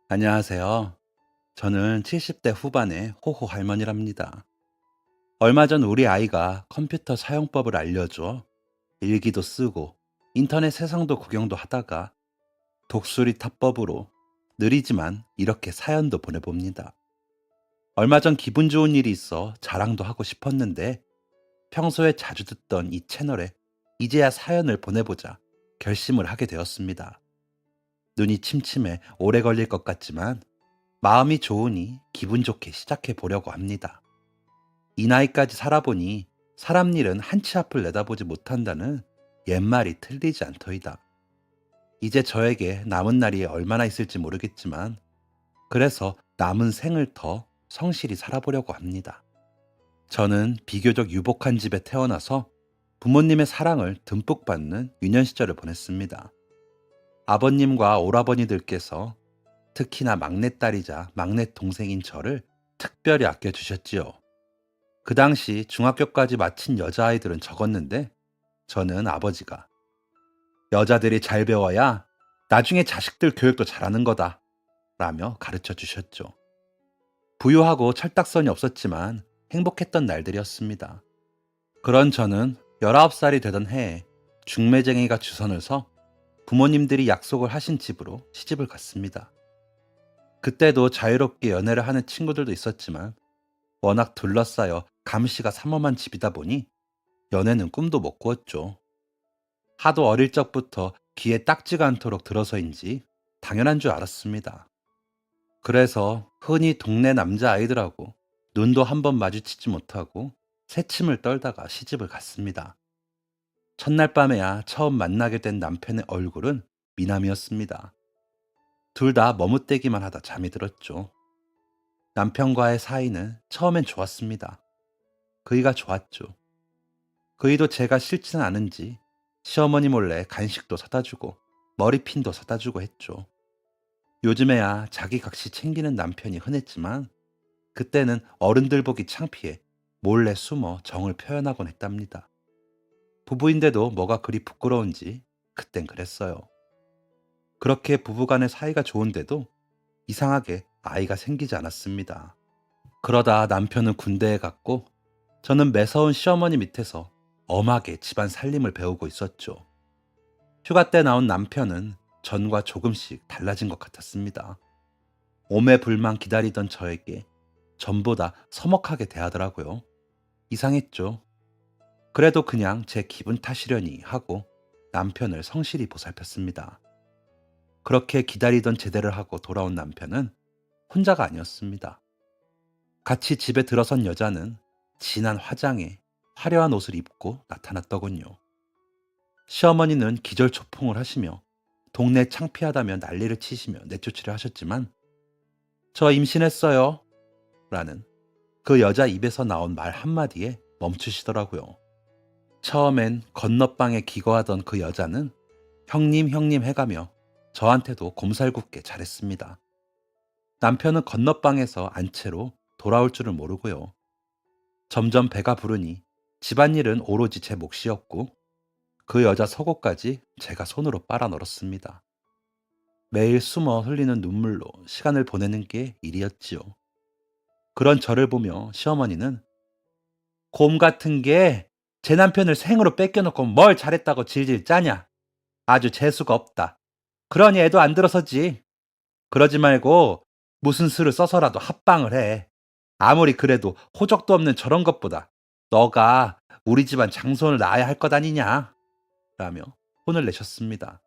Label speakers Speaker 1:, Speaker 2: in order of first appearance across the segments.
Speaker 1: 안녕하세요. 저는 70대 후반의 호호 할머니랍니다. 얼마 전 우리 아이가 컴퓨터 사용법을 알려줘 일기도 쓰고 인터넷 세상도 구경도 하다가 독수리 타법으로 느리지만 이렇게 사연도 보내봅니다. 얼마 전 기분 좋은 일이 있어 자랑도 하고 싶었는데 평소에 자주 듣던 이 채널에 이제야 사연을 보내보자 결심을 하게 되었습니다. 눈이 침침해 오래 걸릴 것 같지만 마음이 좋으니 기분 좋게 시작해 보려고 합니다. 이 나이까지 살아보니 사람 일은 한 치 앞을 내다보지 못한다는 옛말이 틀리지 않더이다. 이제 저에게 남은 날이 얼마나 있을지 모르겠지만 그래서 남은 생을 더 성실히 살아보려고 합니다. 저는 비교적 유복한 집에 태어나서 부모님의 사랑을 듬뿍 받는 유년 시절을 보냈습니다. 아버님과 오라버니들께서 특히나 막내딸이자 막내 동생인 저를 특별히 아껴주셨지요. 그 당시 중학교까지 마친 여자아이들은 적었는데 저는 아버지가 여자들이 잘 배워야 나중에 자식들 교육도 잘하는 거다 라며 가르쳐 주셨죠. 부유하고 철딱선이 없었지만 행복했던 날들이었습니다. 그런 저는 19살이 되던 해에 중매쟁이가 주선을 서 부모님들이 약속을 하신 집으로 시집을 갔습니다. 그때도 자유롭게 연애를 하는 친구들도 있었지만 워낙 둘러싸여 감시가 삼엄한 집이다 보니 연애는 꿈도 못 꾸었죠. 하도 어릴 적부터 귀에 딱지가 않도록 들어서인지 당연한 줄 알았습니다. 그래서 흔히 동네 남자아이들하고 눈도 한번 마주치지 못하고 새침을 떨다가 시집을 갔습니다. 첫날 밤에야 처음 만나게 된 남편의 얼굴은 미남이었습니다. 둘 다 머뭇대기만 하다 잠이 들었죠. 남편과의 사이는 처음엔 좋았습니다. 그이가 좋았죠. 그이도 제가 싫지는 않은지 시어머니 몰래 간식도 사다 주고 머리핀도 사다 주고 했죠. 요즘에야 자기 값이 챙기는 남편이 흔했지만 그때는 어른들 보기 창피해 몰래 숨어 정을 표현하곤 했답니다. 부부인데도 뭐가 그리 부끄러운지 그땐 그랬어요. 그렇게 부부간의 사이가 좋은데도 이상하게 아이가 생기지 않았습니다. 그러다 남편은 군대에 갔고 저는 매서운 시어머니 밑에서 엄하게 집안 살림을 배우고 있었죠. 휴가 때 나온 남편은 전과 조금씩 달라진 것 같았습니다. 오매불만 기다리던 저에게 전보다 서먹하게 대하더라고요. 이상했죠. 그래도 그냥 제 기분 탓이려니 하고 남편을 성실히 보살폈습니다. 그렇게 기다리던 제대를 하고 돌아온 남편은 혼자가 아니었습니다. 같이 집에 들어선 여자는 진한 화장에 화려한 옷을 입고 나타났더군요. 시어머니는 기절초풍을 하시며 동네 창피하다며 난리를 치시며 내쫓으려 하셨지만 저 임신했어요 라는 그 여자 입에서 나온 말 한마디에 멈추시더라고요. 처음엔 건너방에 기거하던 그 여자는 형님 형님 해가며 저한테도 곰살궂게 잘했습니다. 남편은 건너방에서 안채로 돌아올 줄을 모르고요. 점점 배가 부르니 집안일은 오로지 제 몫이었고 그 여자 속옷까지 제가 손으로 빨아 널었습니다. 매일 숨어 흘리는 눈물로 시간을 보내는 게 일이었지요. 그런 저를 보며 시어머니는 곰 같은 게 제 남편을 생으로 뺏겨놓고 뭘 잘했다고 질질 짜냐. 아주 재수가 없다. 그러니 애도 안 들어서지. 그러지 말고 무슨 수를 써서라도 합방을 해. 아무리 그래도 호적도 없는 저런 것보다 너가 우리 집안 장손을 낳아야 할 것 아니냐. 라며 혼을 내셨습니다.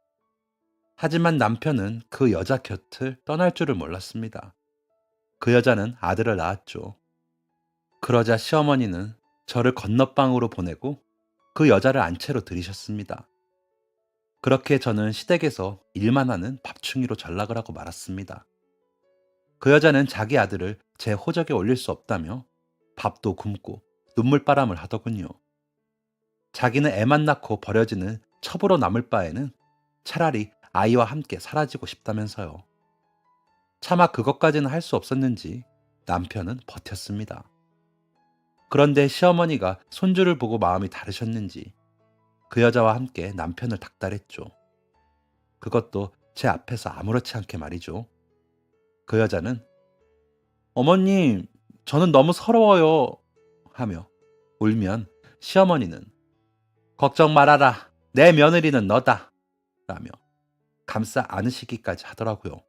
Speaker 1: 하지만 남편은 그 여자 곁을 떠날 줄을 몰랐습니다. 그 여자는 아들을 낳았죠. 그러자 시어머니는 저를 건너방으로 보내고 그 여자를 안채로 들이셨습니다. 그렇게 저는 시댁에서 일만 하는 밥충이로 전락을 하고 말았습니다. 그 여자는 자기 아들을 제 호적에 올릴 수 없다며 밥도 굶고 눈물바람을 하더군요. 자기는 애만 낳고 버려지는 첩으로 남을 바에는 차라리 아이와 함께 사라지고 싶다면서요. 차마 그것까지는 할 수 없었는지 남편은 버텼습니다. 그런데 시어머니가 손주를 보고 마음이 다르셨는지 그 여자와 함께 남편을 닥달했죠. 그것도 제 앞에서 아무렇지 않게 말이죠. 그 여자는 어머님, 저는 너무 서러워요 하며 울면 시어머니는 걱정 말아라. 내 며느리는 너다 라며 감싸 안으시기까지 하더라고요.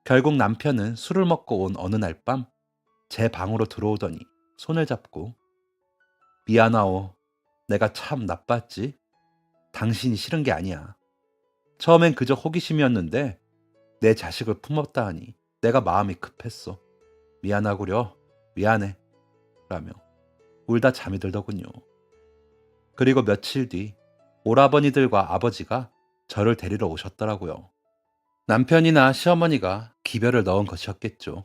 Speaker 1: 결국 남편은 술을 먹고 온 어느 날 밤 제 방으로 들어오더니 손을 잡고 미안하오. 내가 참 나빴지. 당신이 싫은 게 아니야. 처음엔 그저 호기심이었는데 내 자식을 품었다 하니 내가 마음이 급했어. 미안하구려. 미안해. 라며 울다 잠이 들더군요. 그리고 며칠 뒤 오라버니들과 아버지가 저를 데리러 오셨더라고요. 남편이나 시어머니가 기별을 넣은 것이었겠죠.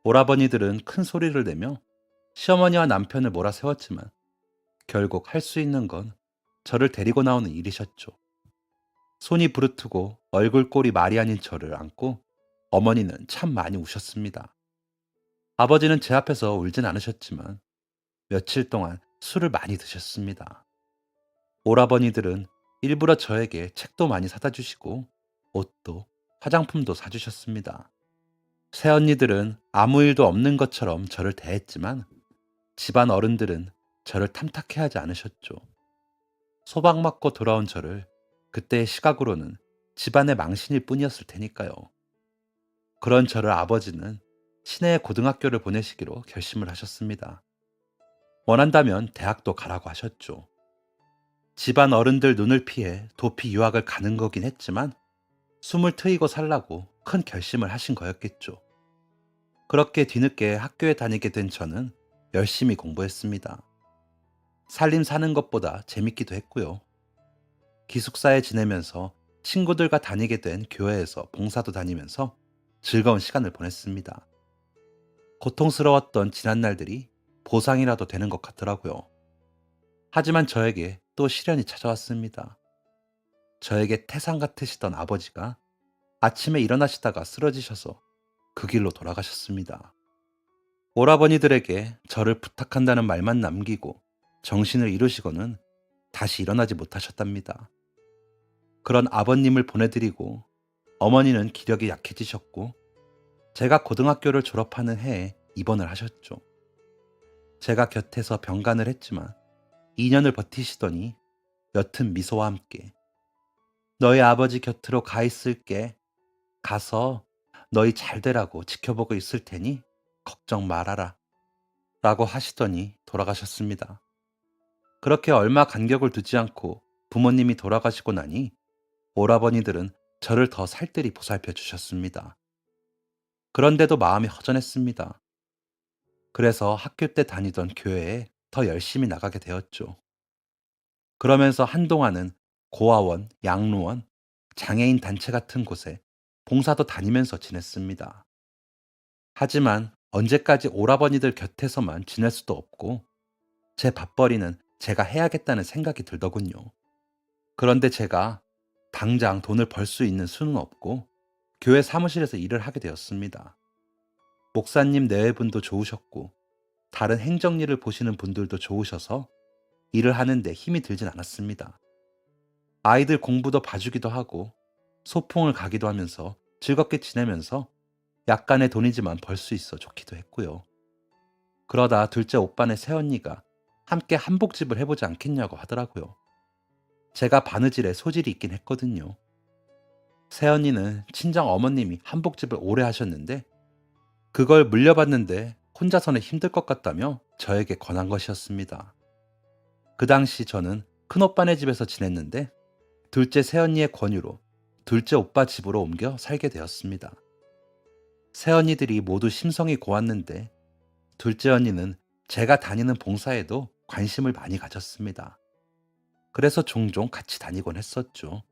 Speaker 1: 오라버니들은 큰 소리를 내며 시어머니와 남편을 몰아세웠지만 결국 할 수 있는 건 저를 데리고 나오는 일이셨죠. 손이 부르트고 얼굴꼴이 말이 아닌 저를 안고 어머니는 참 많이 우셨습니다. 아버지는 제 앞에서 울진 않으셨지만 며칠 동안 술을 많이 드셨습니다. 오라버니들은 일부러 저에게 책도 많이 사다 주시고 옷도 화장품도 사주셨습니다. 새언니들은 아무 일도 없는 것처럼 저를 대했지만 집안 어른들은 저를 탐탁해하지 않으셨죠. 소박 맞고 돌아온 저를 그때의 시각으로는 집안의 망신일 뿐이었을 테니까요. 그런 저를 아버지는 시내의 고등학교를 보내시기로 결심을 하셨습니다. 원한다면 대학도 가라고 하셨죠. 집안 어른들 눈을 피해 도피 유학을 가는 거긴 했지만 숨을 트이고 살라고 큰 결심을 하신 거였겠죠. 그렇게 뒤늦게 학교에 다니게 된 저는 열심히 공부했습니다. 살림 사는 것보다 재밌기도 했고요. 기숙사에 지내면서 친구들과 다니게 된 교회에서 봉사도 다니면서 즐거운 시간을 보냈습니다. 고통스러웠던 지난 날들이 보상이라도 되는 것 같더라고요. 하지만 저에게 또 시련이 찾아왔습니다. 저에게 태산 같으시던 아버지가 아침에 일어나시다가 쓰러지셔서 그 길로 돌아가셨습니다. 오라버니들에게 저를 부탁한다는 말만 남기고 정신을 잃으시고는 다시 일어나지 못하셨답니다. 그런 아버님을 보내드리고 어머니는 기력이 약해지셨고 제가 고등학교를 졸업하는 해에 입원을 하셨죠. 제가 곁에서 병간을 했지만 2년을 버티시더니 옅은 미소와 함께 너희 아버지 곁으로 가 있을게. 가서 너희 잘 되라고 지켜보고 있을 테니 걱정 말아라 라고 하시더니 돌아가셨습니다. 그렇게 얼마 간격을 두지 않고 부모님이 돌아가시고 나니 오라버니들은 저를 더 살뜰히 보살펴 주셨습니다. 그런데도 마음이 허전했습니다. 그래서 학교 때 다니던 교회에 더 열심히 나가게 되었죠. 그러면서 한동안은 고아원, 양로원, 장애인 단체 같은 곳에 봉사도 다니면서 지냈습니다. 하지만 언제까지 오라버니들 곁에서만 지낼 수도 없고 제 밥벌이는 제가 해야겠다는 생각이 들더군요. 그런데 제가 당장 돈을 벌 수 있는 수는 없고 교회 사무실에서 일을 하게 되었습니다. 목사님 내외분도 좋으셨고 다른 행정일을 보시는 분들도 좋으셔서 일을 하는데 힘이 들진 않았습니다. 아이들 공부도 봐주기도 하고 소풍을 가기도 하면서 즐겁게 지내면서 약간의 돈이지만 벌 수 있어 좋기도 했고요. 그러다 둘째 오빠네 새언니가 함께 한복집을 해보지 않겠냐고 하더라고요. 제가 바느질에 소질이 있긴 했거든요. 새언니는 친정 어머님이 한복집을 오래 하셨는데 그걸 물려받는데 혼자서는 힘들 것 같다며 저에게 권한 것이었습니다. 그 당시 저는 큰오빠네 집에서 지냈는데 둘째 새언니의 권유로 둘째 오빠 집으로 옮겨 살게 되었습니다. 새언니들이 모두 심성이 고왔는데 둘째 언니는 제가 다니는 봉사에도 관심을 많이 가졌습니다. 그래서 종종 같이 다니곤 했었죠.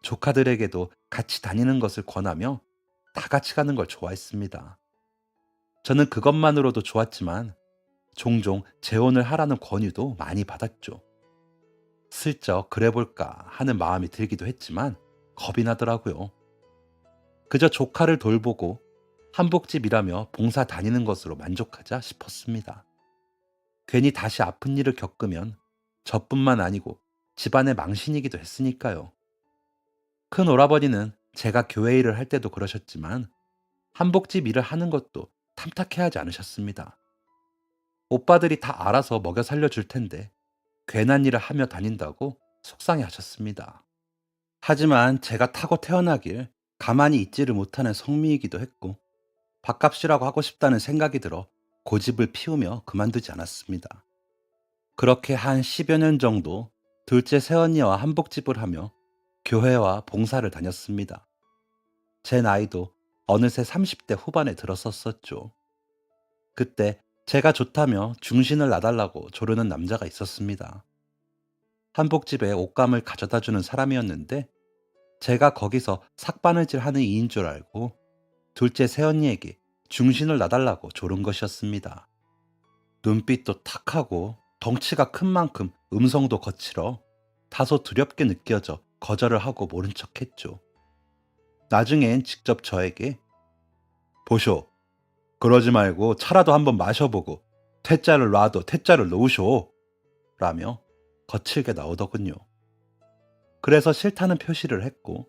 Speaker 1: 조카들에게도 같이 다니는 것을 권하며 다 같이 가는 걸 좋아했습니다. 저는 그것만으로도 좋았지만 종종 재혼을 하라는 권유도 많이 받았죠. 슬쩍 그래볼까 하는 마음이 들기도 했지만 겁이 나더라고요. 그저 조카를 돌보고 한복집이라며 봉사 다니는 것으로 만족하자 싶었습니다. 괜히 다시 아픈 일을 겪으면 저뿐만 아니고 집안의 망신이기도 했으니까요. 큰 오라버니는 제가 교회 일을 할 때도 그러셨지만 한복집 일을 하는 것도 탐탁해하지 않으셨습니다. 오빠들이 다 알아서 먹여 살려줄 텐데 괜한 일을 하며 다닌다고 속상해 하셨습니다. 하지만 제가 타고 태어나길 가만히 있지를 못하는 성미이기도 했고 밥값이라고 하고 싶다는 생각이 들어 고집을 피우며 그만두지 않았습니다. 그렇게 한 10여 년 정도 둘째 새언니와 한복집을 하며 교회와 봉사를 다녔습니다. 제 나이도 어느새 30대 후반에 들었었었죠. 그때 제가 좋다며 중신을 놔달라고 조르는 남자가 있었습니다. 한복집에 옷감을 가져다 주는 사람이었는데 제가 거기서 삭바느질 하는 이인 줄 알고 둘째 새언니에게 중신을 놔달라고 조른 것이었습니다. 눈빛도 탁하고 덩치가 큰 만큼 음성도 거칠어 다소 두렵게 느껴져 거절을 하고 모른 척했죠. 나중엔 직접 저에게 보쇼, 그러지 말고 차라도 한번 마셔보고 퇴짜를 놔도 퇴짜를 놓으쇼 라며 거칠게 나오더군요. 그래서 싫다는 표시를 했고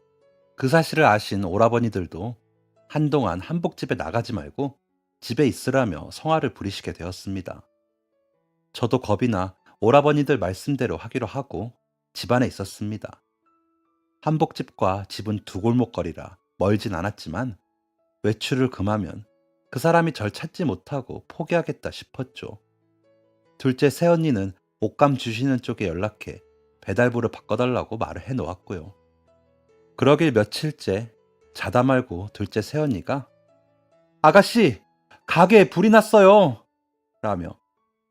Speaker 1: 그 사실을 아신 오라버니들도 한동안 한복집에 나가지 말고 집에 있으라며 성화를 부리시게 되었습니다. 저도 겁이 나 오라버니들 말씀대로 하기로 하고 집안에 있었습니다. 한복집과 집은 두 골목거리라 멀진 않았지만 외출을 금하면 그 사람이 절 찾지 못하고 포기하겠다 싶었죠. 둘째 새언니는 옷감 주시는 쪽에 연락해 배달부를 바꿔달라고 말을 해놓았고요. 그러길 며칠째 자다 말고 둘째 새언니가 아가씨, 가게에 불이 났어요 라며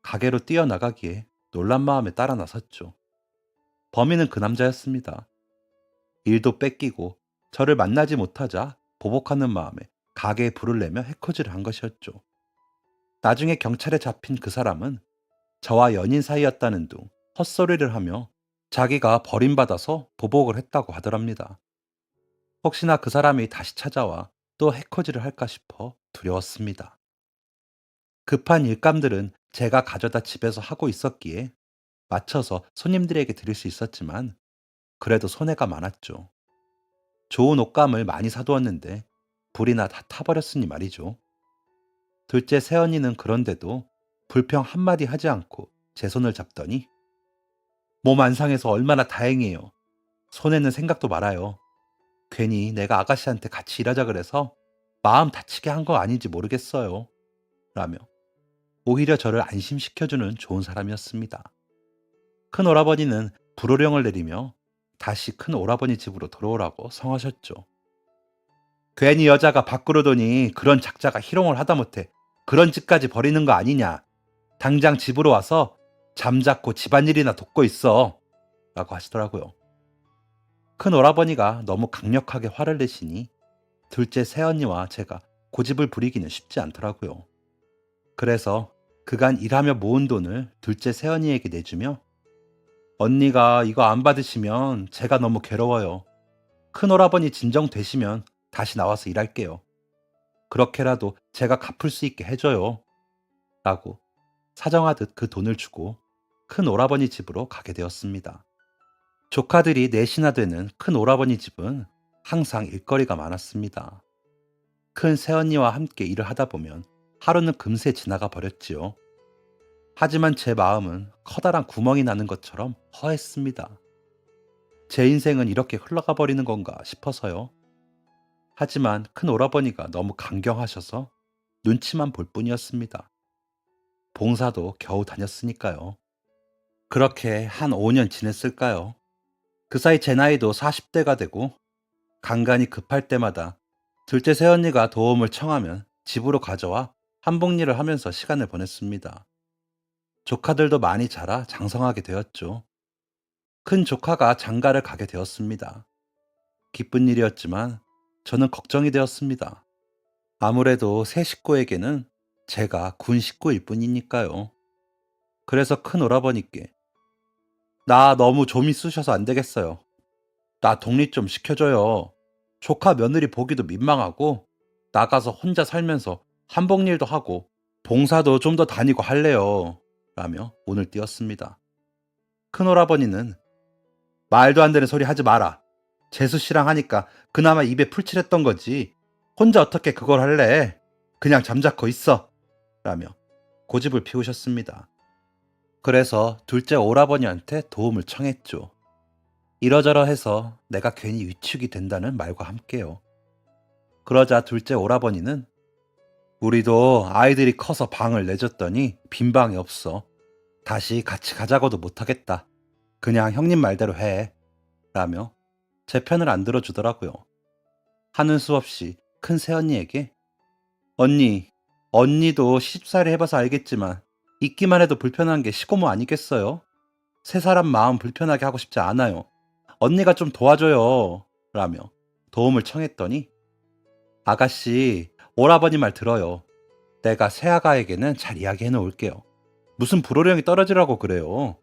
Speaker 1: 가게로 뛰어나가기에 놀란 마음에 따라 나섰죠. 범인은 그 남자였습니다. 일도 뺏기고 저를 만나지 못하자 보복하는 마음에 가게에 불을 내며 해코지를 한 것이었죠. 나중에 경찰에 잡힌 그 사람은 저와 연인 사이였다는 둥 헛소리를 하며 자기가 버림받아서 보복을 했다고 하더랍니다. 혹시나 그 사람이 다시 찾아와 또 해코지를 할까 싶어 두려웠습니다. 급한 일감들은 제가 가져다 집에서 하고 있었기에 맞춰서 손님들에게 드릴 수 있었지만 그래도 손해가 많았죠. 좋은 옷감을 많이 사두었는데 불이나 다 타버렸으니 말이죠. 둘째 새언니는 그런데도 불평 한마디 하지 않고 제 손을 잡더니 몸 안 상해서 얼마나 다행이에요. 손해는 생각도 말아요. 괜히 내가 아가씨한테 같이 일하자 그래서 마음 다치게 한 거 아닌지 모르겠어요. 라며 오히려 저를 안심시켜주는 좋은 사람이었습니다. 큰 오라버니는 불호령을 내리며 다시 큰 오라버니 집으로 돌아오라고 성하셨죠. 괜히 여자가 밖으로 도니 그런 작자가 희롱을 하다못해 그런 짓까지 벌이는 거 아니냐. 당장 집으로 와서 잠자코 집안일이나 돕고 있어. 라고 하시더라고요. 큰 오라버니가 너무 강력하게 화를 내시니 둘째 새언니와 제가 고집을 부리기는 쉽지 않더라고요. 그래서 그간 일하며 모은 돈을 둘째 새언니에게 내주며 언니가 이거 안 받으시면 제가 너무 괴로워요. 큰 오라버니 진정되시면 다시 나와서 일할게요. 그렇게라도 제가 갚을 수 있게 해줘요. 라고 사정하듯 그 돈을 주고 큰 오라버니 집으로 가게 되었습니다. 조카들이 넷이나 되는 큰 오라버니 집은 항상 일거리가 많았습니다. 큰 새언니와 함께 일을 하다 보면 하루는 금세 지나가 버렸지요. 하지만 제 마음은 커다란 구멍이 나는 것처럼 허했습니다. 제 인생은 이렇게 흘러가 버리는 건가 싶어서요. 하지만 큰 오라버니가 너무 강경하셔서 눈치만 볼 뿐이었습니다. 봉사도 겨우 다녔으니까요. 그렇게 한 5년 지냈을까요? 그 사이 제 나이도 40대가 되고 간간히 급할 때마다 둘째 새언니가 도움을 청하면 집으로 가져와 한복일을 하면서 시간을 보냈습니다. 조카들도 많이 자라 장성하게 되었죠. 큰 조카가 장가를 가게 되었습니다. 기쁜 일이었지만 저는 걱정이 되었습니다. 아무래도 새 식구에게는 제가 군 식구일 뿐이니까요. 그래서 큰 오라버니께 나 너무 좀이 쑤셔서 안 되겠어요. 나 독립 좀 시켜줘요. 조카 며느리 보기도 민망하고 나가서 혼자 살면서 한복일도 하고 봉사도 좀 더 다니고 할래요. 라며 운을 띄웠습니다. 큰 오라버니는 말도 안 되는 소리 하지 마라. 재수 씨랑 하니까 그나마 입에 풀칠했던 거지. 혼자 어떻게 그걸 할래? 그냥 잠자코 있어. 라며 고집을 피우셨습니다. 그래서 둘째 오라버니한테 도움을 청했죠. 이러저러 해서 내가 괜히 위축이 된다는 말과 함께요. 그러자 둘째 오라버니는 우리도 아이들이 커서 방을 내줬더니 빈 방이 없어. 다시 같이 가자고도 못하겠다. 그냥 형님 말대로 해. 라며 제 편을 안 들어주더라고요. 하는 수 없이 큰 새언니에게 언니, 언니도 시집살이 해봐서 알겠지만 있기만 해도 불편한 게 시고모 아니겠어요? 세 사람 마음 불편하게 하고 싶지 않아요. 언니가 좀 도와줘요. 라며 도움을 청했더니 아가씨, 오라버니 말 들어요. 내가 새아가에게는 잘 이야기해 놓을게요. 무슨 불호령이 떨어지라고 그래요.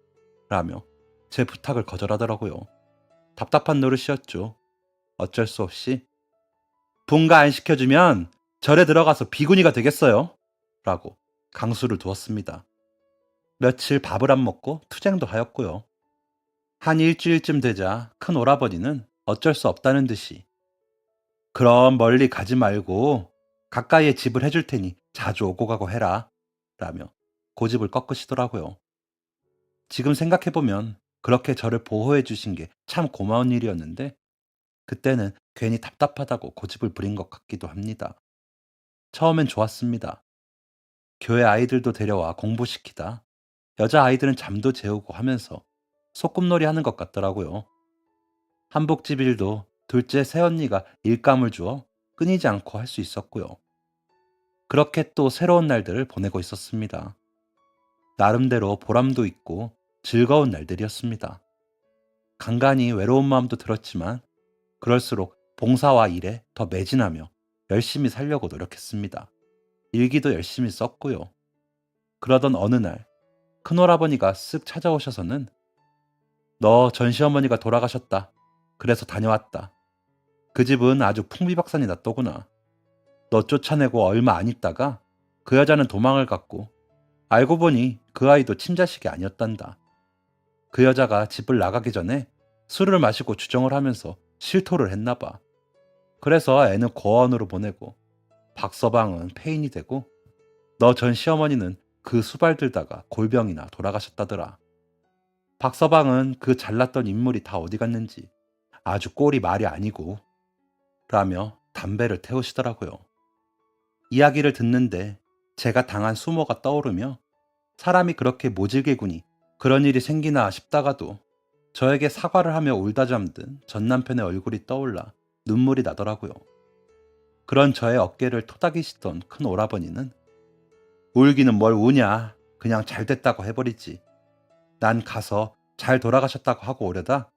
Speaker 1: 라며 제 부탁을 거절하더라고요. 답답한 노릇이었죠. 어쩔 수 없이 분가 안 시켜주면 절에 들어가서 비구니가 되겠어요. 라고 강수를 두었습니다. 며칠 밥을 안 먹고 투쟁도 하였고요. 한 일주일쯤 되자 큰 오라버니는 어쩔 수 없다는 듯이 그럼 멀리 가지 말고 가까이에 집을 해줄 테니 자주 오고 가고 해라. 라며 고집을 꺾으시더라고요. 지금 생각해보면 그렇게 저를 보호해 주신 게 참 고마운 일이었는데 그때는 괜히 답답하다고 고집을 부린 것 같기도 합니다. 처음엔 좋았습니다. 교회 아이들도 데려와 공부시키다 여자 아이들은 잠도 재우고 하면서 소꿉놀이 하는 것 같더라고요. 한복집 일도 둘째 새언니가 일감을 주어 끊이지 않고 할 수 있었고요. 그렇게 또 새로운 날들을 보내고 있었습니다. 나름대로 보람도 있고 즐거운 날들이었습니다. 간간히 외로운 마음도 들었지만 그럴수록 봉사와 일에 더 매진하며 열심히 살려고 노력했습니다. 일기도 열심히 썼고요. 그러던 어느 날 큰오라버니가 쓱 찾아오셔서는 너 전시어머니가 돌아가셨다. 그래서 다녀왔다. 그 집은 아주 풍비박산이 났더구나. 너 쫓아내고 얼마 안 있다가 그 여자는 도망을 갔고 알고 보니 그 아이도 친자식이 아니었단다. 그 여자가 집을 나가기 전에 술을 마시고 주정을 하면서 실토를 했나 봐. 그래서 애는 고아원으로 보내고 박서방은 폐인이 되고 너 전 시어머니는 그 수발 들다가 골병이나 돌아가셨다더라. 박서방은 그 잘났던 인물이 다 어디 갔는지 아주 꼴이 말이 아니고 라며 담배를 태우시더라고요. 이야기를 듣는데 제가 당한 수모가 떠오르며 사람이 그렇게 모질게군이 그런 일이 생기나 싶다가도 저에게 사과를 하며 울다 잠든 전 남편의 얼굴이 떠올라 눈물이 나더라고요. 그런 저의 어깨를 토닥이시던 큰 오라버니는 울기는 뭘 우냐. 그냥 잘 됐다고 해버리지. 난 가서 잘 돌아가셨다고 하고 오려다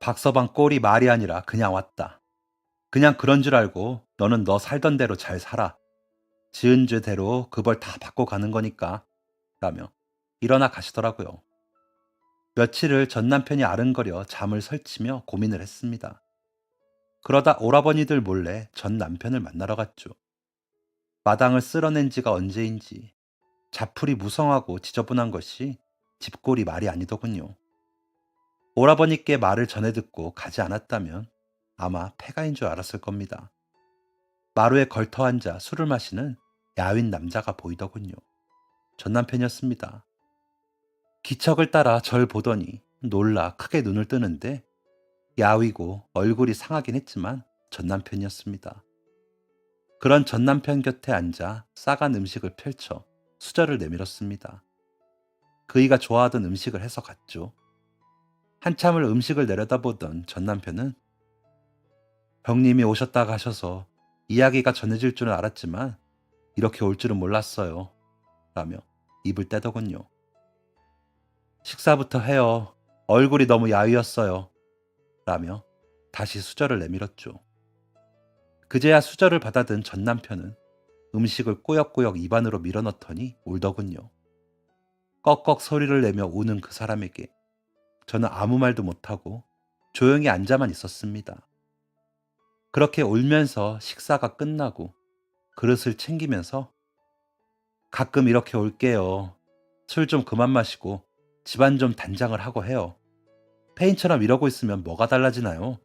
Speaker 1: 박서방 꼴이 말이 아니라 그냥 왔다. 그냥 그런 줄 알고 너는 너 살던 대로 잘 살아. 지은 죄대로 그 벌 다 받고 가는 거니까. 라며 일어나 가시더라고요. 며칠을 전 남편이 아른거려 잠을 설치며 고민을 했습니다. 그러다 오라버니들 몰래 전 남편을 만나러 갔죠. 마당을 쓸어낸 지가 언제인지 자풀이 무성하고 지저분한 것이 집골이 말이 아니더군요. 오라버니께 말을 전해 듣고 가지 않았다면 아마 폐가인 줄 알았을 겁니다. 마루에 걸터 앉아 술을 마시는 야윈 남자가 보이더군요. 전 남편이었습니다. 기척을 따라 절 보더니 놀라 크게 눈을 뜨는데 야위고 얼굴이 상하긴 했지만 전 남편이었습니다. 그런 전 남편 곁에 앉아 싸간 음식을 펼쳐 수저를 내밀었습니다. 그이가 좋아하던 음식을 해서 갔죠. 한참을 음식을 내려다보던 전 남편은 형님이 오셨다 가셔서 이야기가 전해질 줄은 알았지만 이렇게 올 줄은 몰랐어요. 라며 입을 떼더군요. 식사부터 해요. 얼굴이 너무 야위었어요. 라며 다시 수저를 내밀었죠. 그제야 수저를 받아든 전 남편은 음식을 꾸역꾸역 입안으로 밀어넣더니 울더군요. 꺽꺽 소리를 내며 우는 그 사람에게 저는 아무 말도 못하고 조용히 앉아만 있었습니다. 그렇게 울면서 식사가 끝나고 그릇을 챙기면서 가끔 이렇게 올게요. 술 좀 그만 마시고 집안 좀 단장을 하고 해요. 페인처럼 이러고 있으면 뭐가 달라지나요?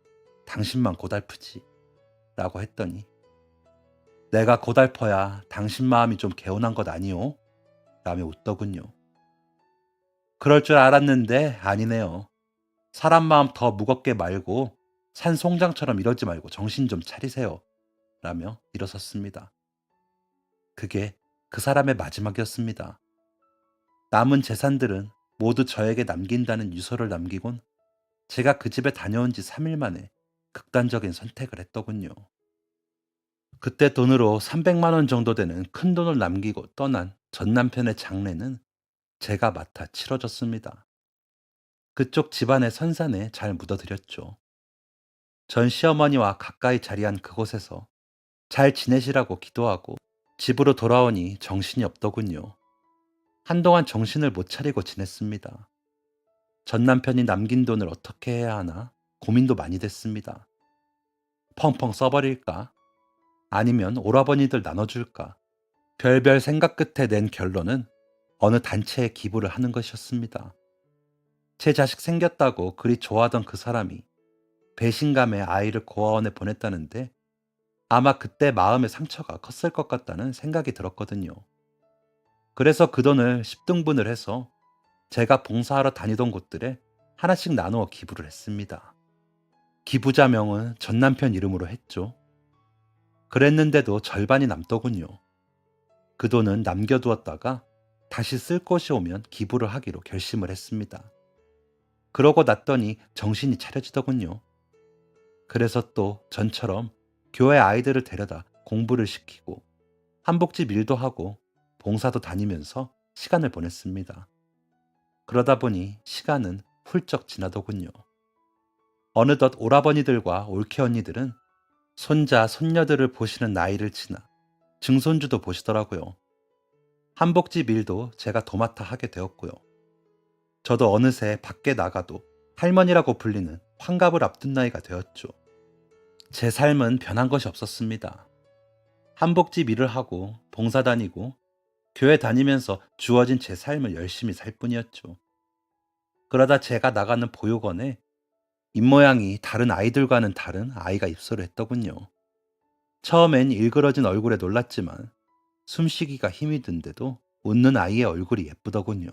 Speaker 1: 당신만 고달프지. 라고 했더니 내가 고달퍼야 당신 마음이 좀 개운한 것 아니오? 라며 웃더군요. 그럴 줄 알았는데 아니네요. 사람 마음 더 무겁게 말고 산송장처럼 이러지 말고 정신 좀 차리세요. 라며 일어섰습니다. 그게 그 사람의 마지막이었습니다. 남은 재산들은 모두 저에게 남긴다는 유서를 남기곤 제가 그 집에 다녀온 지 3일 만에 극단적인 선택을 했더군요. 그때 돈으로 300만 원 정도 되는 큰 돈을 남기고 떠난 전 남편의 장례는 제가 맡아 치러줬습니다. 그쪽 집안의 선산에 잘 묻어드렸죠. 전 시어머니와 가까이 자리한 그곳에서 잘 지내시라고 기도하고 집으로 돌아오니 정신이 없더군요. 한동안 정신을 못 차리고 지냈습니다. 전 남편이 남긴 돈을 어떻게 해야 하나 고민도 많이 됐습니다. 펑펑 써버릴까? 아니면 오라버니들 나눠줄까? 별별 생각 끝에 낸 결론은 어느 단체에 기부를 하는 것이었습니다. 제 자식 생겼다고 그리 좋아하던 그 사람이 배신감에 아이를 고아원에 보냈다는데 아마 그때 마음의 상처가 컸을 것 같다는 생각이 들었거든요. 그래서 그 돈을 10등분을 해서 제가 봉사하러 다니던 곳들에 하나씩 나누어 기부를 했습니다. 기부자명은 전 남편 이름으로 했죠. 그랬는데도 절반이 남더군요. 그 돈은 남겨두었다가 다시 쓸 곳이 오면 기부를 하기로 결심을 했습니다. 그러고 났더니 정신이 차려지더군요. 그래서 또 전처럼 교회 아이들을 데려다 공부를 시키고 한복집 일도 하고 봉사도 다니면서 시간을 보냈습니다. 그러다 보니 시간은 훌쩍 지나더군요. 어느덧 오라버니들과 올케 언니들은 손자, 손녀들을 보시는 나이를 지나 증손주도 보시더라고요. 한복집 일도 제가 도맡아 하게 되었고요. 저도 어느새 밖에 나가도 할머니라고 불리는 환갑을 앞둔 나이가 되었죠. 제 삶은 변한 것이 없었습니다. 한복집 일을 하고 봉사 다니고 교회 다니면서 주어진 제 삶을 열심히 살 뿐이었죠. 그러다 제가 나가는 보육원에 입모양이 다른 아이들과는 다른 아이가 입소를 했더군요. 처음엔 일그러진 얼굴에 놀랐지만 숨쉬기가 힘이 든데도 웃는 아이의 얼굴이 예쁘더군요.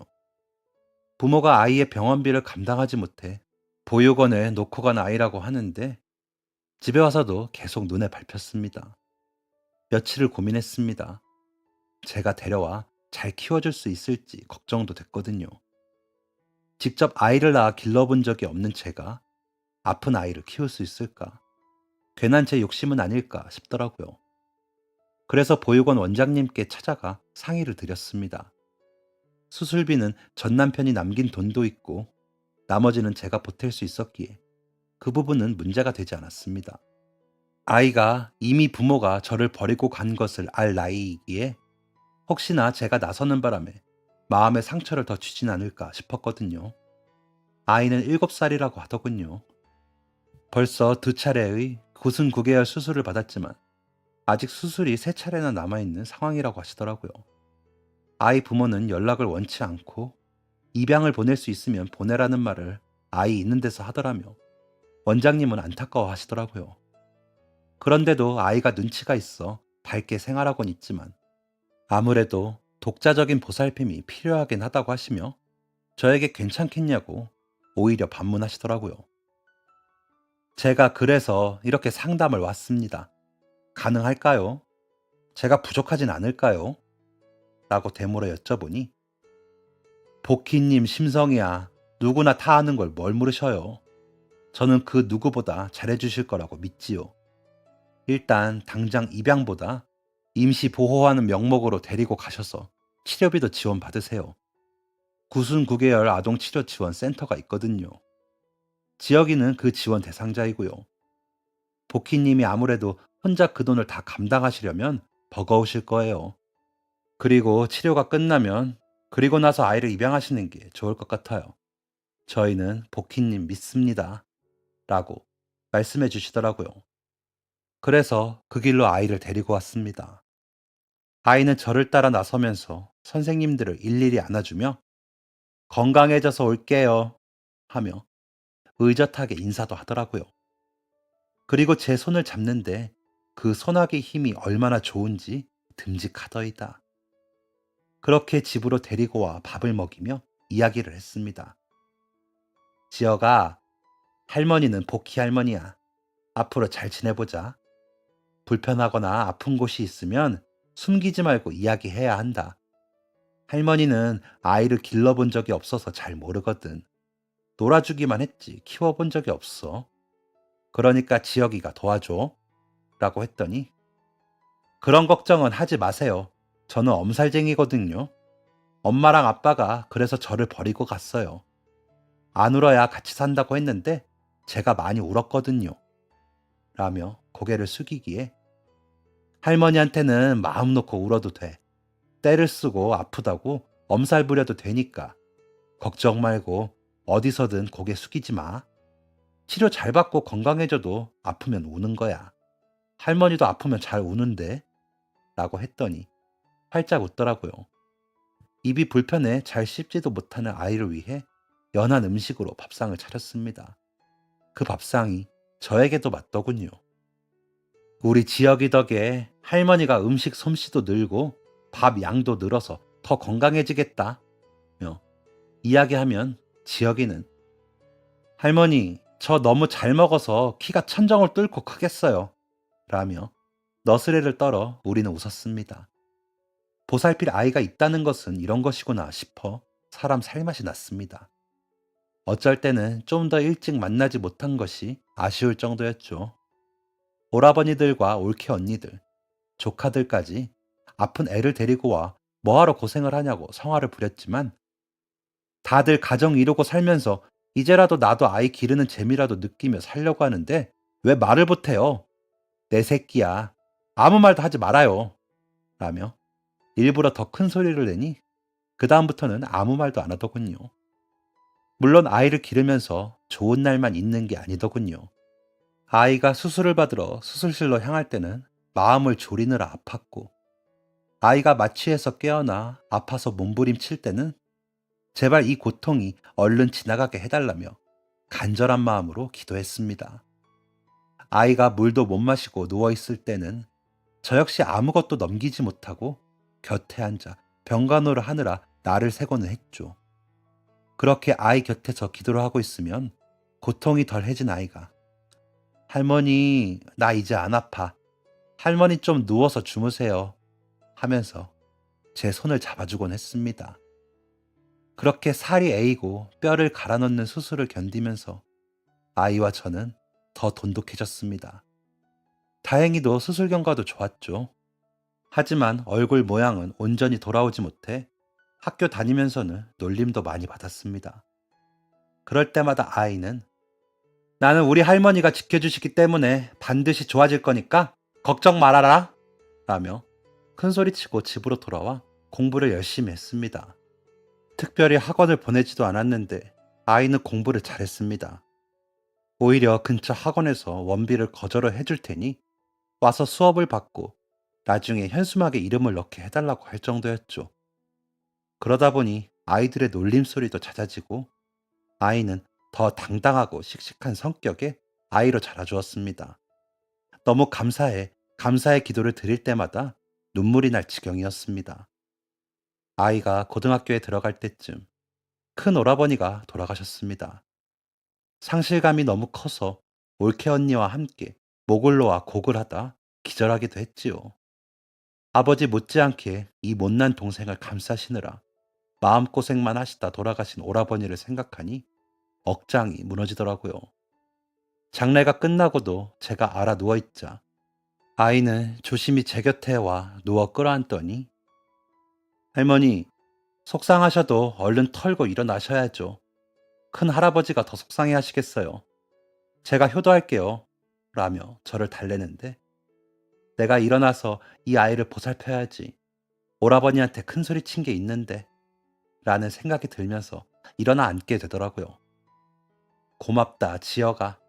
Speaker 1: 부모가 아이의 병원비를 감당하지 못해 보육원에 놓고 간 아이라고 하는데 집에 와서도 계속 눈에 밟혔습니다. 며칠을 고민했습니다. 제가 데려와 잘 키워줄 수 있을지 걱정도 됐거든요. 직접 아이를 낳아 길러본 적이 없는 제가 아픈 아이를 키울 수 있을까? 괜한 제 욕심은 아닐까 싶더라고요. 그래서 보육원 원장님께 찾아가 상의를 드렸습니다. 수술비는 전 남편이 남긴 돈도 있고 나머지는 제가 보탤 수 있었기에 그 부분은 문제가 되지 않았습니다. 아이가 이미 부모가 저를 버리고 간 것을 알 나이이기에 혹시나 제가 나서는 바람에 마음의 상처를 더 주진 않을까 싶었거든요. 아이는 7살이라고 하더군요. 벌써 2차례의 구순 9개월 수술을 받았지만 아직 수술이 3차례나 남아있는 상황이라고 하시더라고요. 아이 부모는 연락을 원치 않고 입양을 보낼 수 있으면 보내라는 말을 아이 있는 데서 하더라며 원장님은 안타까워 하시더라고요. 그런데도 아이가 눈치가 있어 밝게 생활하곤 있지만 아무래도 독자적인 보살핌이 필요하긴 하다고 하시며 저에게 괜찮겠냐고 오히려 반문하시더라고요. 제가 그래서 이렇게 상담을 왔습니다. 가능할까요? 제가 부족하진 않을까요? 라고 되물어 여쭤보니 복희님 심성이야 누구나 다 아는 걸 뭘 물으셔요. 저는 그 누구보다 잘해주실 거라고 믿지요. 일단 당장 입양보다 임시 보호하는 명목으로 데리고 가셔서 치료비도 지원 받으세요. 구순 9개월 아동 치료 지원 센터가 있거든요. 지역이는 그 지원 대상자이고요. 복희님이 아무래도 혼자 그 돈을 다 감당하시려면 버거우실 거예요. 그리고 치료가 끝나면 그리고 나서 아이를 입양하시는 게 좋을 것 같아요. 저희는 복희님 믿습니다. 라고 말씀해 주시더라고요. 그래서 그 길로 아이를 데리고 왔습니다. 아이는 저를 따라 나서면서 선생님들을 일일이 안아주며 건강해져서 올게요 하며 의젓하게 인사도 하더라고요. 그리고 제 손을 잡는데 그 소나기 힘이 얼마나 좋은지 듬직하더이다. 그렇게 집으로 데리고 와 밥을 먹이며 이야기를 했습니다. 지혁아, 할머니는 복희 할머니야. 앞으로 잘 지내보자. 불편하거나 아픈 곳이 있으면 숨기지 말고 이야기해야 한다. 할머니는 아이를 길러본 적이 없어서 잘 모르거든. 놀아주기만 했지 키워본 적이 없어. 그러니까 지혁이가 도와줘. 라고 했더니 그런 걱정은 하지 마세요. 저는 엄살쟁이거든요. 엄마랑 아빠가 그래서 저를 버리고 갔어요. 안 울어야 같이 산다고 했는데 제가 많이 울었거든요. 라며 고개를 숙이기에 할머니한테는 마음 놓고 울어도 돼. 때를 쓰고 아프다고 엄살 부려도 되니까. 걱정 말고 어디서든 고개 숙이지 마. 치료 잘 받고 건강해져도 아프면 우는 거야. 할머니도 아프면 잘 우는데. 라고 했더니 활짝 웃더라고요. 입이 불편해 잘 씹지도 못하는 아이를 위해 연한 음식으로 밥상을 차렸습니다. 그 밥상이 저에게도 맞더군요. 우리 지역이 덕에 할머니가 음식 솜씨도 늘고 밥 양도 늘어서 더 건강해지겠다. 며 이야기하면 지역이는 할머니, 저 너무 잘 먹어서 키가 천정을 뚫고 크겠어요. 라며 너스레를 떨어 우리는 웃었습니다. 보살필 아이가 있다는 것은 이런 것이구나 싶어 사람 살맛이 났습니다. 어쩔 때는 좀 더 일찍 만나지 못한 것이 아쉬울 정도였죠. 오라버니들과 올케 언니들, 조카들까지 아픈 애를 데리고 와 뭐하러 고생을 하냐고 성화를 부렸지만 다들 가정 이루고 살면서 이제라도 나도 아이 기르는 재미라도 느끼며 살려고 하는데 왜 말을 못해요? 내 새끼야. 아무 말도 하지 말아요. 라며 일부러 더 큰 소리를 내니 그다음부터는 아무 말도 안 하더군요. 물론 아이를 기르면서 좋은 날만 있는 게 아니더군요. 아이가 수술을 받으러 수술실로 향할 때는 마음을 졸이느라 아팠고 아이가 마취해서 깨어나 아파서 몸부림칠 때는 제발 이 고통이 얼른 지나가게 해달라며 간절한 마음으로 기도했습니다. 아이가 물도 못 마시고 누워있을 때는 저 역시 아무것도 넘기지 못하고 곁에 앉아 병간호를 하느라 나를 새고는 했죠. 그렇게 아이 곁에서 기도를 하고 있으면 고통이 덜해진 아이가 할머니, 나 이제 안 아파. 할머니 좀 누워서 주무세요. 하면서 제 손을 잡아주곤 했습니다. 그렇게 살이 에이고 뼈를 갈아 넣는 수술을 견디면서 아이와 저는 더 돈독해졌습니다. 다행히도 수술 경과도 좋았죠. 하지만 얼굴 모양은 온전히 돌아오지 못해 학교 다니면서는 놀림도 많이 받았습니다. 그럴 때마다 아이는 나는 우리 할머니가 지켜주시기 때문에 반드시 좋아질 거니까 걱정 말아라 라며 큰소리치고 집으로 돌아와 공부를 열심히 했습니다. 특별히 학원을 보내지도 않았는데 아이는 공부를 잘했습니다. 오히려 근처 학원에서 원비를 거절을 해줄 테니 와서 수업을 받고 나중에 현수막에 이름을 넣게 해달라고 할 정도였죠. 그러다 보니 아이들의 놀림소리도 잦아지고 아이는 더 당당하고 씩씩한 성격의 아이로 자라주었습니다. 너무 감사해, 감사의 기도를 드릴 때마다 눈물이 날 지경이었습니다. 아이가 고등학교에 들어갈 때쯤 큰 오라버니가 돌아가셨습니다. 상실감이 너무 커서 올케 언니와 함께 목을 놓아 곡을 하다 기절하기도 했지요. 아버지 못지않게 이 못난 동생을 감싸시느라 마음고생만 하시다 돌아가신 오라버니를 생각하니 억장이 무너지더라고요. 장례가 끝나고도 제가 알아 누워있자 아이는 조심히 제 곁에 와 누워 끌어안더니 할머니, 속상하셔도 얼른 털고 일어나셔야죠. 큰 할아버지가 더 속상해 하시겠어요. 제가 효도할게요. 라며 저를 달래는데 내가 일어나서 이 아이를 보살펴야지. 오라버니한테 큰 소리 친 게 있는데 라는 생각이 들면서 일어나 앉게 되더라고요. 고맙다, 지혁아.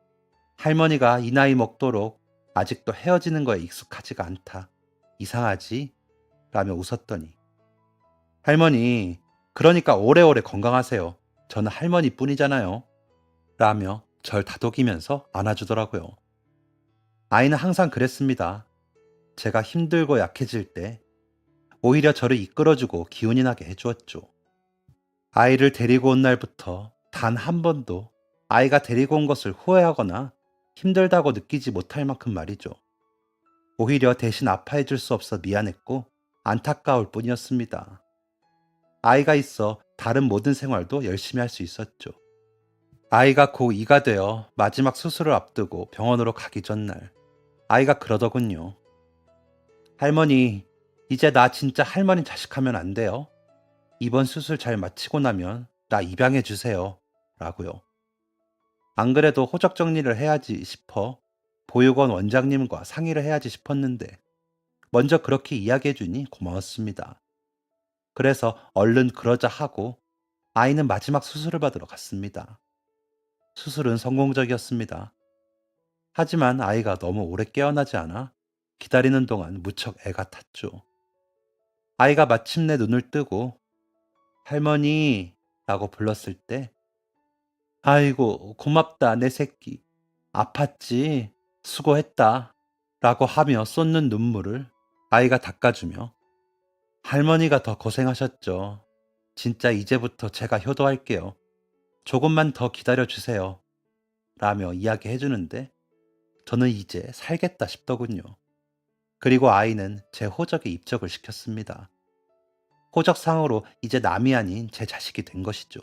Speaker 1: 할머니가 이 나이 먹도록 아직도 헤어지는 거에 익숙하지가 않다. 이상하지? 라며 웃었더니 할머니, 그러니까 오래오래 건강하세요. 저는 할머니뿐이잖아요. 라며 절 다독이면서 안아주더라고요. 아이는 항상 그랬습니다. 제가 힘들고 약해질 때 오히려 저를 이끌어주고 기운이 나게 해주었죠. 아이를 데리고 온 날부터 단 한 번도 아이가 데리고 온 것을 후회하거나 힘들다고 느끼지 못할 만큼 말이죠. 오히려 대신 아파해 줄 수 없어 미안했고 안타까울 뿐이었습니다. 아이가 있어 다른 모든 생활도 열심히 할 수 있었죠. 아이가 고2가 되어 마지막 수술을 앞두고 병원으로 가기 전날 아이가 그러더군요. 할머니, 이제 나 진짜 할머니 자식하면 안 돼요. 이번 수술 잘 마치고 나면 나 입양해 주세요. 라고요. 안 그래도 호적 정리를 해야지 싶어 보육원 원장님과 상의를 해야지 싶었는데 먼저 그렇게 이야기해 주니 고마웠습니다. 그래서 얼른 그러자 하고 아이는 마지막 수술을 받으러 갔습니다. 수술은 성공적이었습니다. 하지만 아이가 너무 오래 깨어나지 않아 기다리는 동안 무척 애가 탔죠. 아이가 마침내 눈을 뜨고 할머니 라고 불렀을 때 아이고 고맙다 내 새끼 아팠지 수고했다 라고 하며 쏟는 눈물을 아이가 닦아주며 할머니가 더 고생하셨죠. 진짜 이제부터 제가 효도할게요. 조금만 더 기다려 주세요. 라며 이야기해 주는데 저는 이제 살겠다 싶더군요. 그리고 아이는 제 호적에 입적을 시켰습니다. 호적상으로 이제 남이 아닌 제 자식이 된 것이죠.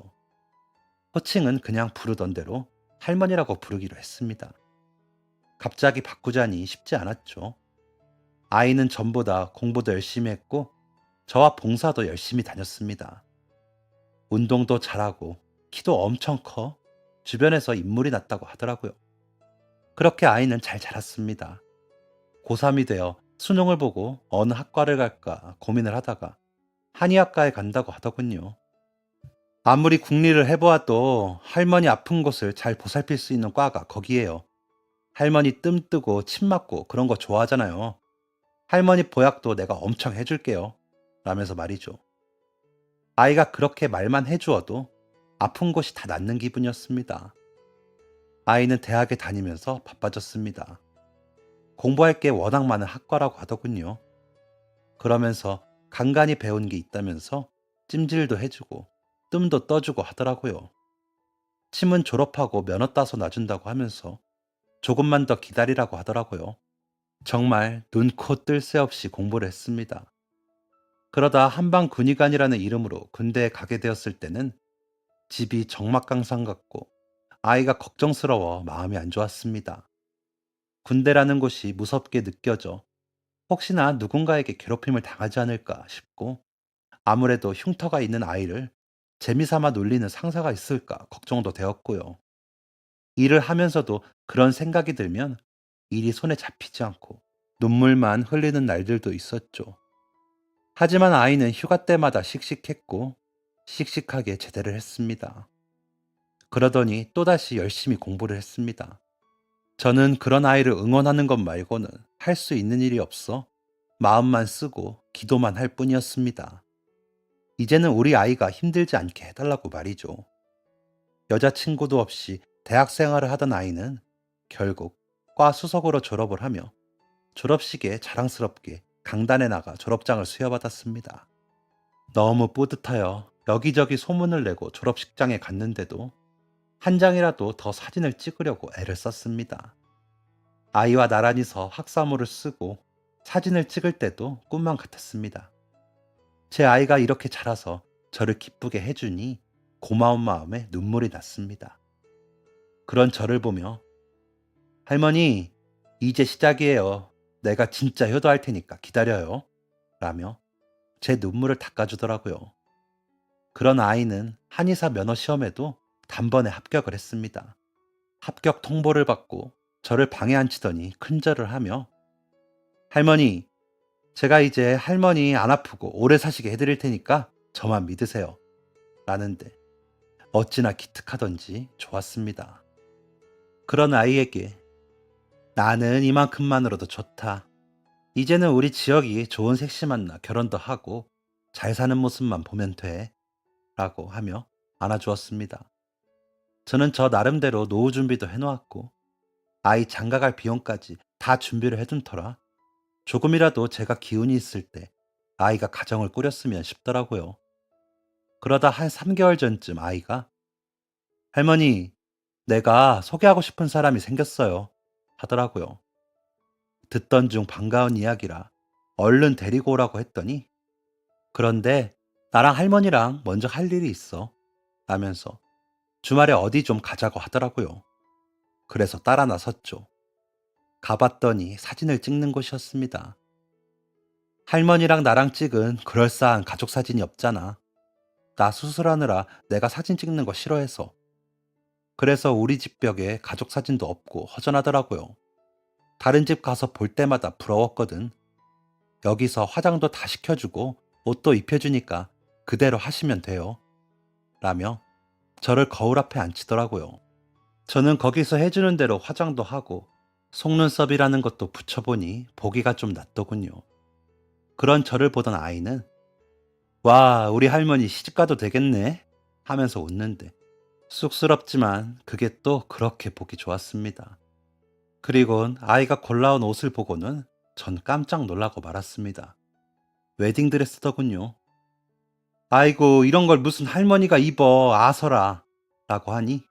Speaker 1: 호칭은 그냥 부르던 대로 할머니라고 부르기로 했습니다. 갑자기 바꾸자니 쉽지 않았죠. 아이는 전보다 공부도 열심히 했고 저와 봉사도 열심히 다녔습니다. 운동도 잘하고 키도 엄청 커 주변에서 인물이 났다고 하더라고요. 그렇게 아이는 잘 자랐습니다. 고3이 되어 수능을 보고 어느 학과를 갈까 고민을 하다가 한의학과에 간다고 하더군요. 아무리 궁리를 해보아도 할머니 아픈 곳을 잘 보살필 수 있는 과가 거기에요. 할머니 뜸 뜨고 침 맞고 그런 거 좋아하잖아요. 할머니 보약도 내가 엄청 해줄게요. 라면서 말이죠. 아이가 그렇게 말만 해주어도 아픈 곳이 다 낫는 기분이었습니다. 아이는 대학에 다니면서 바빠졌습니다. 공부할 게 워낙 많은 학과라고 하더군요. 그러면서 간간히 배운 게 있다면서 찜질도 해주고 뜸도 떠주고 하더라고요. 침은 졸업하고 면허 따서 놔준다고 하면서 조금만 더 기다리라고 하더라고요. 정말 눈코 뜰 새 없이 공부를 했습니다. 그러다 한방군의관이라는 이름으로 군대에 가게 되었을 때는 집이 적막강산 같고 아이가 걱정스러워 마음이 안 좋았습니다. 군대라는 곳이 무섭게 느껴져 혹시나 누군가에게 괴롭힘을 당하지 않을까 싶고 아무래도 흉터가 있는 아이를 재미삼아 놀리는 상사가 있을까 걱정도 되었고요. 일을 하면서도 그런 생각이 들면 일이 손에 잡히지 않고 눈물만 흘리는 날들도 있었죠. 하지만 아이는 휴가 때마다 씩씩했고 씩씩하게 제대를 했습니다. 그러더니 또다시 열심히 공부를 했습니다. 저는 그런 아이를 응원하는 것 말고는 할 수 있는 일이 없어 마음만 쓰고 기도만 할 뿐이었습니다. 이제는 우리 아이가 힘들지 않게 해달라고 말이죠. 여자친구도 없이 대학 생활을 하던 아이는 결국 과 수석으로 졸업을 하며 졸업식에 자랑스럽게 강단에 나가 졸업장을 수여받았습니다. 너무 뿌듯하여 여기저기 소문을 내고 졸업식장에 갔는데도 한 장이라도 더 사진을 찍으려고 애를 썼습니다. 아이와 나란히서 학사모를 쓰고 사진을 찍을 때도 꿈만 같았습니다. 제 아이가 이렇게 자라서 저를 기쁘게 해주니 고마운 마음에 눈물이 났습니다. 그런 저를 보며 할머니, 이제 시작이에요. 내가 진짜 효도할 테니까 기다려요. 라며 제 눈물을 닦아주더라고요. 그런 아이는 한의사 면허 시험에도 단번에 합격을 했습니다. 합격 통보를 받고 저를 방에 앉히더니 큰절을 하며 할머니, 제가 이제 할머니 안 아프고 오래 사시게 해드릴 테니까 저만 믿으세요. 라는데 어찌나 기특하던지 좋았습니다. 그런 아이에게 나는 이만큼만으로도 좋다. 이제는 우리 지역이 좋은 섹시 만나 결혼도 하고 잘 사는 모습만 보면 돼. 라고 하며 안아주었습니다. 저는 저 나름대로 노후 준비도 해놓았고 아이 장가갈 비용까지 다 준비를 해둔 터라 조금이라도 제가 기운이 있을 때 아이가 가정을 꾸렸으면 싶더라고요. 그러다 한 3개월 전쯤 아이가 할머니, 내가 소개하고 싶은 사람이 생겼어요. 하더라고요. 듣던 중 반가운 이야기라 얼른 데리고 오라고 했더니 그런데 나랑 할머니랑 먼저 할 일이 있어. 라면서 주말에 어디 좀 가자고 하더라고요. 그래서 따라 나섰죠. 가봤더니 사진을 찍는 곳이었습니다. 할머니랑 나랑 찍은 그럴싸한 가족 사진이 없잖아. 나 수술하느라 내가 사진 찍는 거 싫어해서. 그래서 우리 집 벽에 가족 사진도 없고 허전하더라고요. 다른 집 가서 볼 때마다 부러웠거든. 여기서 화장도 다 시켜주고 옷도 입혀주니까 그대로 하시면 돼요. 라며 저를 거울 앞에 앉히더라고요. 저는 거기서 해주는 대로 화장도 하고 속눈썹이라는 것도 붙여보니 보기가 좀 낫더군요. 그런 저를 보던 아이는 와, 우리 할머니 시집가도 되겠네 하면서 웃는데 쑥스럽지만 그게 또 그렇게 보기 좋았습니다. 그리곤 아이가 골라온 옷을 보고는 전 깜짝 놀라고 말았습니다. 웨딩드레스더군요. 아이고, 이런 걸 무슨 할머니가 입어, 아서라. 라고 하니,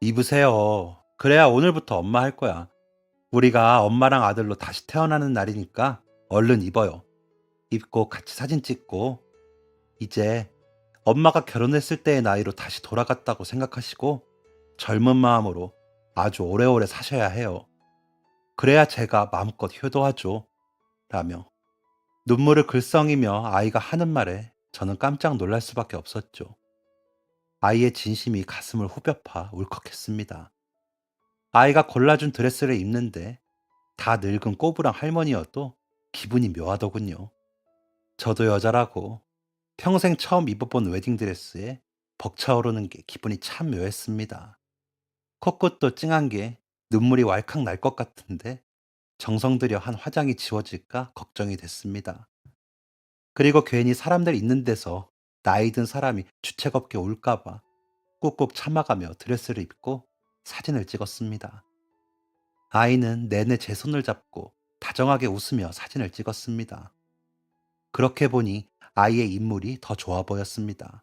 Speaker 1: 입으세요. 그래야 오늘부터 엄마 할 거야. 우리가 엄마랑 아들로 다시 태어나는 날이니까 얼른 입어요. 입고 같이 사진 찍고, 이제 엄마가 결혼했을 때의 나이로 다시 돌아갔다고 생각하시고, 젊은 마음으로 아주 오래오래 사셔야 해요. 그래야 제가 마음껏 효도하죠. 라며 눈물을 글썽이며 아이가 하는 말에 저는 깜짝 놀랄 수밖에 없었죠. 아이의 진심이 가슴을 후벼 파 울컥했습니다. 아이가 골라준 드레스를 입는데 다 늙은 꼬부랑 할머니여도 기분이 묘하더군요. 저도 여자라고 평생 처음 입어본 웨딩드레스에 벅차오르는 게 기분이 참 묘했습니다. 코끝도 찡한 게 눈물이 왈칵 날 것 같은데 정성 들여 한 화장이 지워질까 걱정이 됐습니다. 그리고 괜히 사람들 있는 데서 나이 든 사람이 주책 없게 울까봐 꾹꾹 참아가며 드레스를 입고 사진을 찍었습니다. 아이는 내내 제 손을 잡고 다정하게 웃으며 사진을 찍었습니다. 그렇게 보니 아이의 인물이 더 좋아 보였습니다.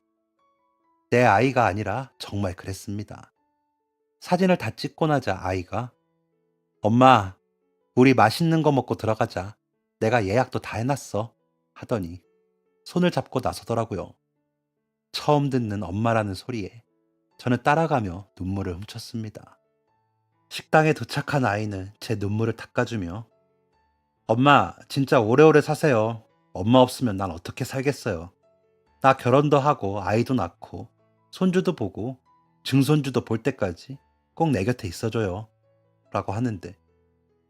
Speaker 1: 내 아이가 아니라 정말 그랬습니다. 사진을 다 찍고 나자 아이가 엄마, 우리 맛있는 거 먹고 들어가자. 내가 예약도 다 해놨어. 하더니 손을 잡고 나서더라고요. 처음 듣는 엄마라는 소리에 저는 따라가며 눈물을 훔쳤습니다. 식당에 도착한 아이는 제 눈물을 닦아주며 엄마, 진짜 오래오래 사세요. 엄마 없으면 난 어떻게 살겠어요. 나 결혼도 하고 아이도 낳고 손주도 보고 증손주도 볼 때까지 꼭 내 곁에 있어줘요. 라고 하는데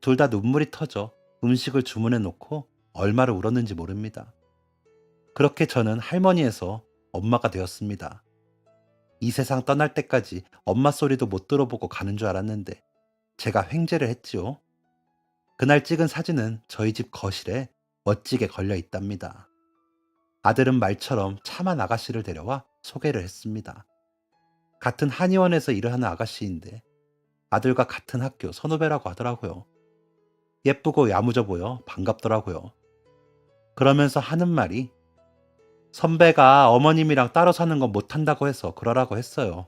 Speaker 1: 둘 다 눈물이 터져 음식을 주문해 놓고 얼마를 울었는지 모릅니다. 그렇게 저는 할머니에서 엄마가 되었습니다. 이 세상 떠날 때까지 엄마 소리도 못 들어보고 가는 줄 알았는데 제가 횡재를 했지요. 그날 찍은 사진은 저희 집 거실에 멋지게 걸려 있답니다. 아들은 말처럼 참한 아가씨를 데려와 소개를 했습니다. 같은 한의원에서 일을 하는 아가씨인데 아들과 같은 학교 선후배라고 하더라고요. 예쁘고 야무져 보여 반갑더라고요. 그러면서 하는 말이 선배가 어머님이랑 따로 사는 건 못한다고 해서 그러라고 했어요.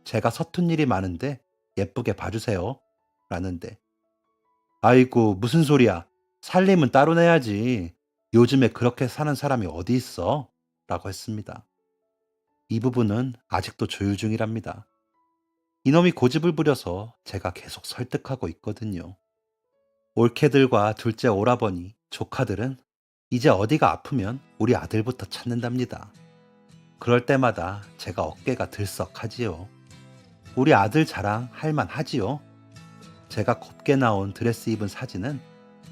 Speaker 1: 제가 서툰 일이 많은데 예쁘게 봐주세요. 라는데 아이고 무슨 소리야. 살림은 따로 내야지. 요즘에 그렇게 사는 사람이 어디 있어? 라고 했습니다. 이 부분은 아직도 조율 중이랍니다. 이놈이 고집을 부려서 제가 계속 설득하고 있거든요. 올케들과 둘째 오라버니, 조카들은 이제 어디가 아프면 우리 아들부터 찾는답니다. 그럴 때마다 제가 어깨가 들썩하지요. 우리 아들 자랑 할만하지요. 제가 곱게 나온 드레스 입은 사진은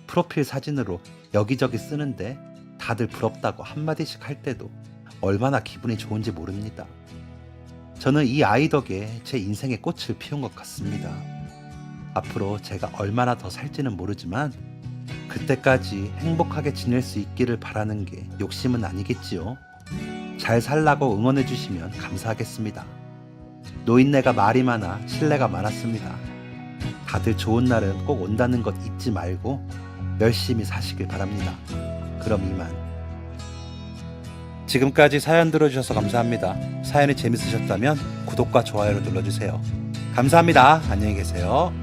Speaker 1: 프로필 사진으로 여기저기 쓰는데 다들 부럽다고 한마디씩 할 때도 얼마나 기분이 좋은지 모릅니다. 저는 이 아이 덕에 제 인생의 꽃을 피운 것 같습니다. 앞으로 제가 얼마나 더 살지는 모르지만 그때까지 행복하게 지낼 수 있기를 바라는 게 욕심은 아니겠지요. 잘 살라고 응원해 주시면 감사하겠습니다. 노인네가 말이 많아 신뢰가 많았습니다. 다들 좋은 날은 꼭 온다는 것 잊지 말고 열심히 사시길 바랍니다. 그럼 이만. 지금까지 사연 들어주셔서 감사합니다. 사연이 재밌으셨다면 구독과 좋아요를 눌러주세요. 감사합니다. 안녕히 계세요.